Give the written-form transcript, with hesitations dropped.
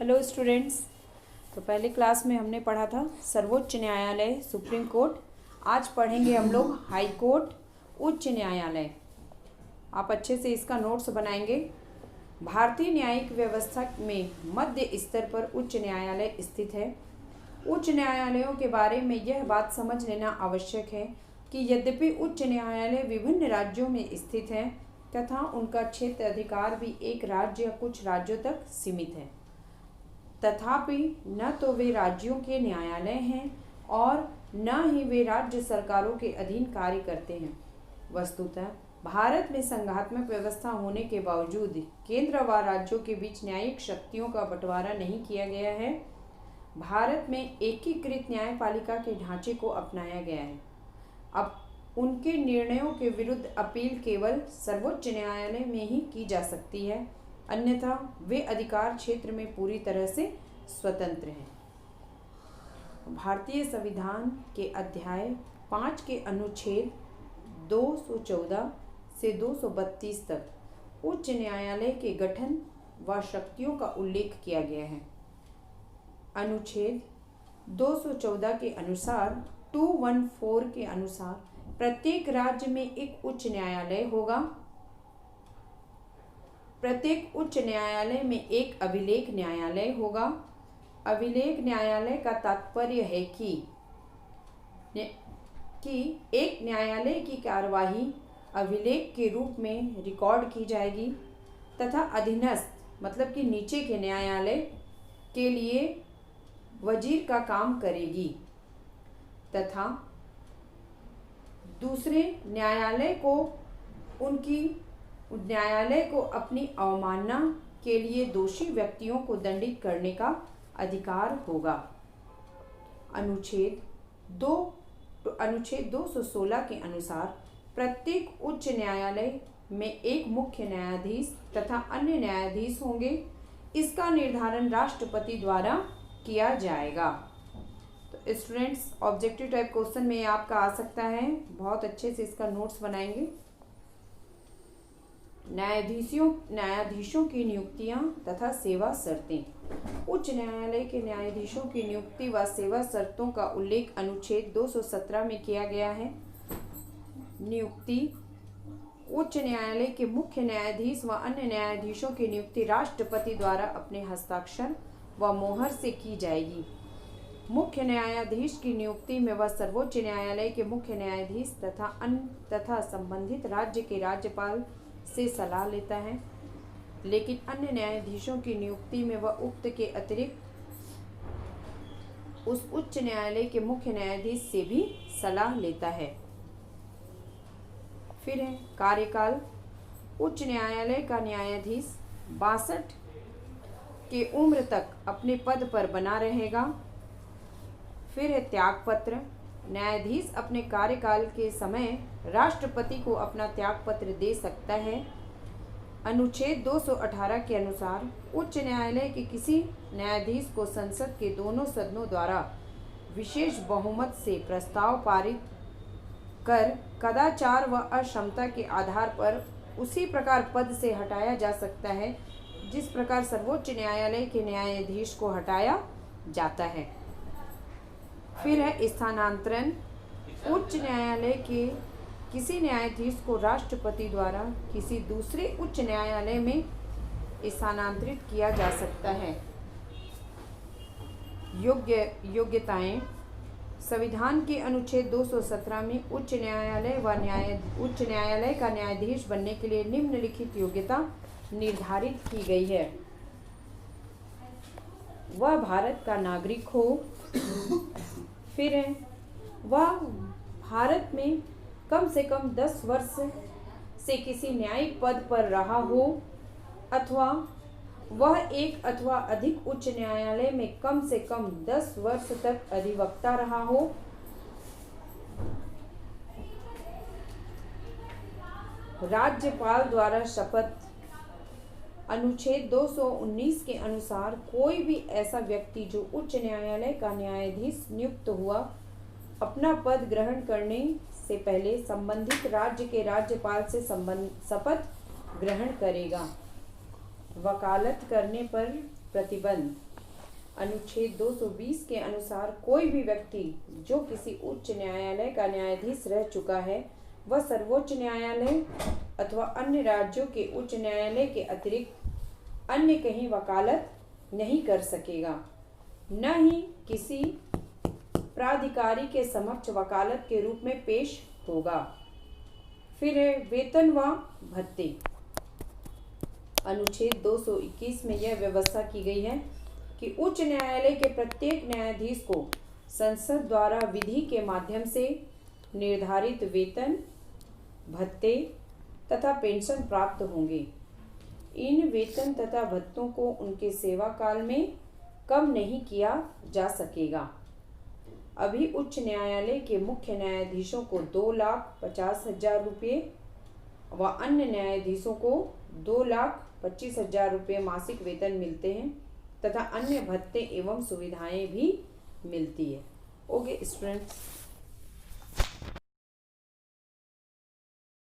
Hello students. तो पहले class में हमने पढ़ा था सर्वोच्च न्यायालय सुप्रीम कोर्ट। आज पढ़ेंगे हम लोग हाई कोर्ट उच्च न्यायालय। आप अच्छे से इसका नोट्स बनाएंगे। भारतीय न्यायिक व्यवस्था में मध्य स्तर पर उच्च न्यायालय स्थित है। उच्च न्यायालयों के बारे में यह बात समझ लेना आवश्यक है कि यद्यपि उच्च न्यायालय विभिन्न राज्यों में स्थित है तथा उनका क्षेत्र अधिकार भी एक राज्य या कुछ राज्यों तक सीमित है, तथापि न तो वे राज्यों के न्यायालय हैं और न ही वे राज्य सरकारों के अधीन कार्य करते हैं। वस्तुतः भारत में संघात्मक व्यवस्था होने के बावजूद केंद्र व राज्यों के बीच न्यायिक शक्तियों का बंटवारा नहीं किया गया है। भारत में एकीकृत न्यायपालिका के ढांचे को अपनाया गया है। अब उनके निर्णयों के विरुद्ध अपील केवल सर्वोच्च न्यायालय में ही की जा सकती है, अन्यथा वे अधिकार क्षेत्र में पूरी तरह से स्वतंत्र हैं। भारतीय संविधान के अध्याय 5 के अनुच्छेद 214 से 232 तक उच्च न्यायालय के गठन व शक्तियों का उल्लेख किया गया है। अनुच्छेद 214 के अनुसार 214 के अनुसार प्रत्येक राज्य में एक उच्च न्यायालय होगा। प्रत्येक उच्च न्यायालय में एक अभिलेख न्यायालय होगा। अभिलेख न्यायालय का तात्पर्य है कि एक न्यायालय की कार्यवाही अभिलेख के रूप में रिकॉर्ड की जाएगी तथा अधीनस्थ मतलब कि नीचे के न्यायालय के लिए वजीर का काम करेगी तथा दूसरे न्यायालय को अपनी अवमानना के लिए दोषी व्यक्तियों को दंडित करने का अधिकार होगा। अनुच्छेद 216 के अनुसार प्रत्येक उच्च न्यायालय में एक मुख्य न्यायाधीश तथा अन्य न्यायाधीश होंगे। इसका निर्धारण राष्ट्रपति द्वारा किया जाएगा। तो स्टूडेंट्स, ऑब्जेक्टिव टाइप क्वेश्चन में आपका आ सकता है। बहुत अच्छे से इसका नोट्स बनाएंगे। न्यायाधीशों की नियुक्तियां तथा सेवा शर्तें। उच्च न्यायालय के न्यायाधीशों की नियुक्ति व सेवा शर्तों का उल्लेख अनुच्छेद 217 में किया गया है। नियुक्ति। उच्च न्यायालय के मुख्य न्यायाधीश व अन्य न्यायाधीशों की नियुक्ति राष्ट्रपति द्वारा अपने हस्ताक्षर व मोहर से की जाएगी। मुख्य न्यायाधीश की नियुक्ति में वह सर्वोच्च न्यायालय के मुख्य न्यायाधीश तथा संबंधित राज्य के राज्यपाल से सलाह लेता है, लेकिन अन्य न्यायाधीशों की नियुक्ति में वह उक्त के अतिरिक्त उस उच्च न्यायालय के मुख्य न्यायाधीश से भी सलाह लेता है। फिर है कार्यकाल। उच्च न्यायालय का न्यायाधीश 62 के उम्र तक अपने पद पर बना रहेगा। फिर है त्यागपत्र। न्यायाधीश अपने कार्यकाल के समय राष्ट्रपति को अपना त्यागपत्र दे सकता है। अनुच्छेद 218 के अनुसार उच्च न्यायालय के किसी न्यायाधीश को संसद के दोनों सदनों द्वारा विशेष बहुमत से प्रस्ताव पारित कर कदाचार व अक्षमता के आधार पर उसी प्रकार पद से हटाया जा सकता है जिस प्रकार सर्वोच्च न्यायालय के न्यायाधीश को हटाया जाता है। फिर है स्थानांतरण। उच्च न्यायालय के किसी न्यायाधीश को राष्ट्रपति द्वारा किसी दूसरे उच्च न्यायालय में स्थानांतरित किया जा सकता है। योग्यताएं। संविधान के अनुच्छेद 217 में उच्च न्यायालय का न्यायाधीश बनने के लिए निम्नलिखित योग्यता निर्धारित की गई है। वह भारत का नागरिक हो। फिर है वह भारत में कम से कम 10 वर्ष से किसी न्यायिक पद पर रहा हो अथवा वह एक अथवा अधिक उच्च न्यायालय में कम से कम 10 वर्ष तक अधिवक्ता रहा हो। राज्यपाल द्वारा शपथ। अनुच्छेद 219 के अनुसार कोई भी ऐसा व्यक्ति जो उच्च न्यायालय का न्यायाधीश नियुक्त हुआ अपना पद ग्रहण करने से पहले संबंधित राज्य के राज्यपाल से शपथ ग्रहण करेगा। वकालत करने पर प्रतिबंध। अनुच्छेद 220 के अनुसार कोई भी व्यक्ति जो किसी उच्च न्यायालय का न्यायाधीश रह चुका है वह सर्वोच्च न्यायालय अथवा अन्य राज्यों के उच्च न्यायालय के अतिरिक्त अन्य कहीं वकालत नहीं कर सकेगा, न ही किसी प्राधिकारी के समक्ष वकालत के रूप में पेश होगा। फिर है वेतन व भत्ते। अनुच्छेद 221 में यह व्यवस्था की गई है कि उच्च न्यायालय के प्रत्येक न्यायाधीश को संसद द्वारा विधि के माध्यम से निर्धारित वेतन, भत्ते तथा पेंशन प्राप्त होंगे। इन वेतन तथा भत्तों को उनके सेवा काल में कम नहीं किया जा सकेगा। अभी उच्च न्यायालय के मुख्य न्यायाधीशों को 2,50,000 रुपये व अन्य न्यायाधीशों को 2,25,000 रुपये मासिक वेतन मिलते हैं तथा अन्य भत्ते एवं सुविधाएं भी मिलती है। Okay students.